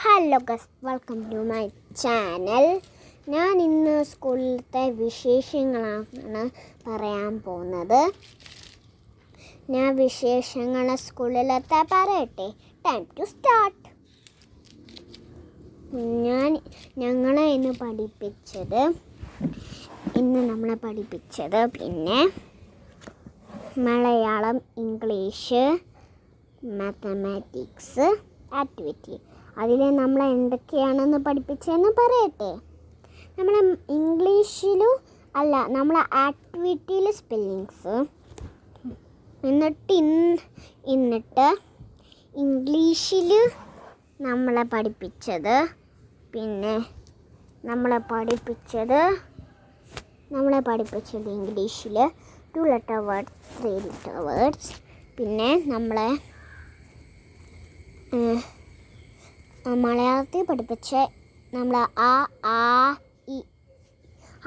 Hello guys, welcome to my channel. ഞാൻ ഇന്ന് സ്കൂളിലത്തെ വിശേഷങ്ങളാണ് പറയാൻ പോകുന്നത്. ഞാൻ വിശേഷങ്ങൾ സ്കൂളിലത്തെ പറയട്ടെ. Time to start. ഞങ്ങളെ ഇന്ന് നമ്മളെ പഠിപ്പിച്ചത് പിന്നെ മലയാളം, ഇംഗ്ലീഷ്, മാത്തമാറ്റിക്സ്, ആക്ടിവിറ്റി. അതിൽ നമ്മൾ എന്തൊക്കെയാണെന്ന് പഠിപ്പിച്ചതെന്ന് പറയട്ടെ. നമ്മൾ ഇംഗ്ലീഷിലും നമ്മളെ ആക്ടിവിറ്റിയിൽ സ്പെല്ലിങ്സ്, എന്നിട്ട് ഇംഗ്ലീഷിൽ നമ്മളെ പഠിപ്പിച്ചത് ഇംഗ്ലീഷിൽ 2 letter words, 3 letter words. പിന്നെ നമ്മളെ മലയാളത്തിൽ പഠിപ്പിച്ച നമ്മൾ ഇ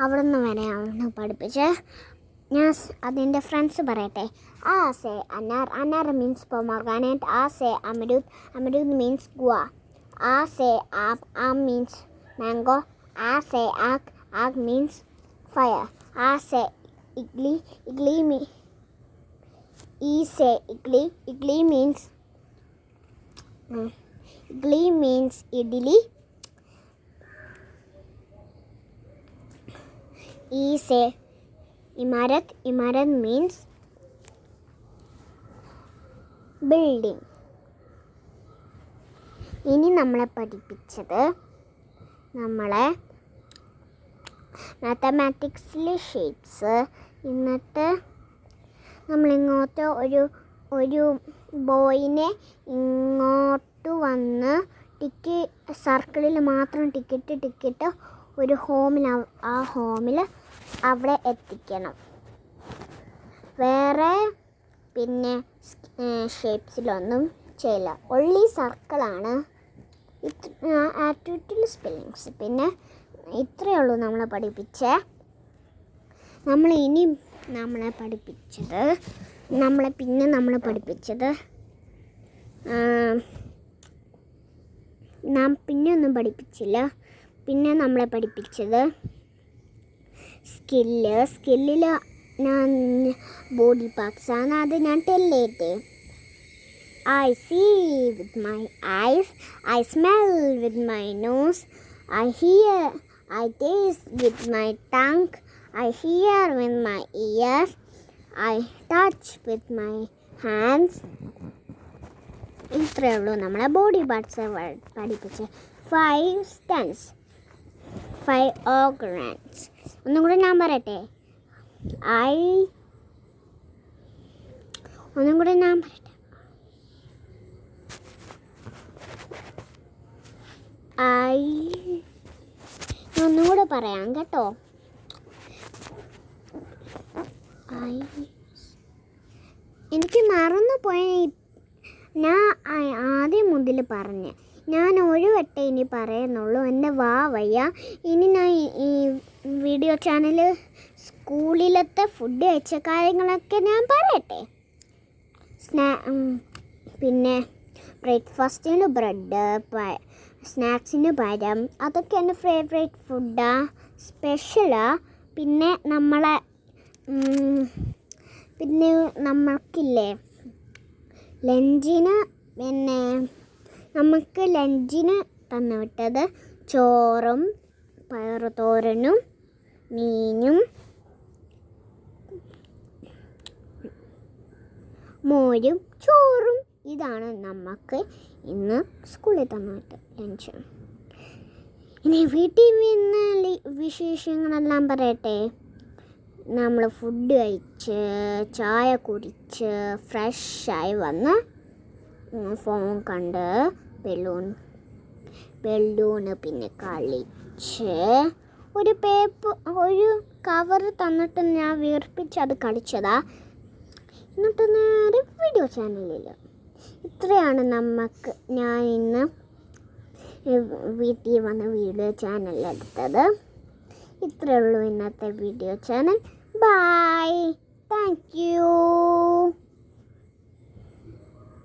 അവിടെ നിന്ന് വരെയാണ് പഠിപ്പിച്ചത്. ഞാൻ അതിൻ്റെ ഫ്രണ്ട്സ് പറയട്ടെ. ആ സേ അനാർ, അനാർ മീൻസ് പൊമോഗ്രാനേറ്റ്. ആ സേ അമരൂദ്, അമരൂദ് മീൻസ് ഗുവ. ആ സേ ആം, ആം മീൻസ് മാംഗോ. ആ സേ ആഗ്, ആഗ് മീൻസ് ഫയർ. ആ say idli, idli idli means idli. E say imarat, imarat means building. ഇനി നമ്മളെ പഠിപ്പിച്ചത് മാത്തമാറ്റിക്സിലെ ഷേപ്സ്. എന്നിട്ട് നമ്മളിങ്ങോട്ട് ഒരു ബോയിനെ ഇങ്ങോട്ട് വന്ന് സർക്കിളിൽ മാത്രം ടിക്കറ്റ് ഒരു ആ ഹോമിൽ അവിടെ എത്തിക്കണം. വേറെ പിന്നെ ഷേപ്സിലൊന്നും ചെയ്യില്ല. ഒള്ളി സർക്കിളാണ് ആക്ടിവിറ്റിയിൽ സ്പെല്ലിങ്സ്. പിന്നെ ഇത്രയേ ഉള്ളൂ നമ്മളെ പഠിപ്പിച്ചത്. നമ്മളെ പഠിപ്പിച്ചത് ഒന്നും പഠിപ്പിച്ചില്ല. പിന്നെ നമ്മളെ പഠിപ്പിച്ചത് സ്കില്ലിൽ ഞാൻ ബോഡി പാർട്സാണ്. അത് ഞാൻ ടെല്ലേറ്റ്. I see with my eyes, I smell with my nose, I hear, I taste with my tongue, I hear with my ears, I touch with my hands. ഇത്രയേ ഉള്ളൂ നമ്മളെ ബോഡി പാർട്സ് പഠിപ്പിച്ച്. 5 stems, 5 organs. ഒന്നും കൂടെ ഞാൻ പറയട്ടെ. ഒന്നും കൂടെ പറയാം കേട്ടോ. എനിക്ക് മറന്നു പോയ. ഞാൻ ആദ്യം മുതൽ പറഞ്ഞ് ഞാൻ ഒരു വട്ടം ഇനി പറയുന്നുള്ളൂ. എൻ്റെ വയ്യ. ഇനി ഞാൻ ഈ വീഡിയോ ചാനൽ സ്കൂളിലത്തെ ഫുഡ് കഴിച്ച കാര്യങ്ങളൊക്കെ ഞാൻ പറയട്ടെ. പിന്നെ ബ്രേക്ക്ഫാസ്റ്റിന് ബ്രെഡ്, സ്നാക്സിന് പഴം, അതൊക്കെ എൻ്റെ ഫേവറേറ്റ് ഫുഡാണ്, സ്പെഷ്യലാണ്. പിന്നെ നമ്മൾക്കില്ലേ നമുക്ക് ലഞ്ചിന് തന്നു വിട്ടത് ചോറും പയറുതോരനും മീനും മോരും ചോറും. ഇതാണ് നമുക്ക് ഇന്ന് സ്കൂളിൽ തന്നിട്ട് ലഞ്ച്. ഇനി വീട്ടിൽ നിന്ന് വിശേഷങ്ങളെല്ലാം പറയട്ടെ. നമ്മൾ ഫുഡ് കഴിച്ച് ചായ കുടിച്ച് ഫ്രഷായി വന്ന് ഫോൺ കണ്ട് ബലൂണ് പിന്നെ കളിച്ച് ഒരു കവർ തന്നിട്ട് ഞാൻ വീർപ്പിച്ച് അത് കളിച്ചതാ. എന്നിട്ട് നേരെ വീഡിയോ ചാനലിൽ. ഇത്രയാണ് ഞാൻ ഇന്ന് വീട്ടിൽ വന്ന് വീഡിയോ ചാനൽ എടുത്തത്. ഇത്രയേ ഉള്ളൂ ഇന്നത്തെ video channel. Bye, thank U.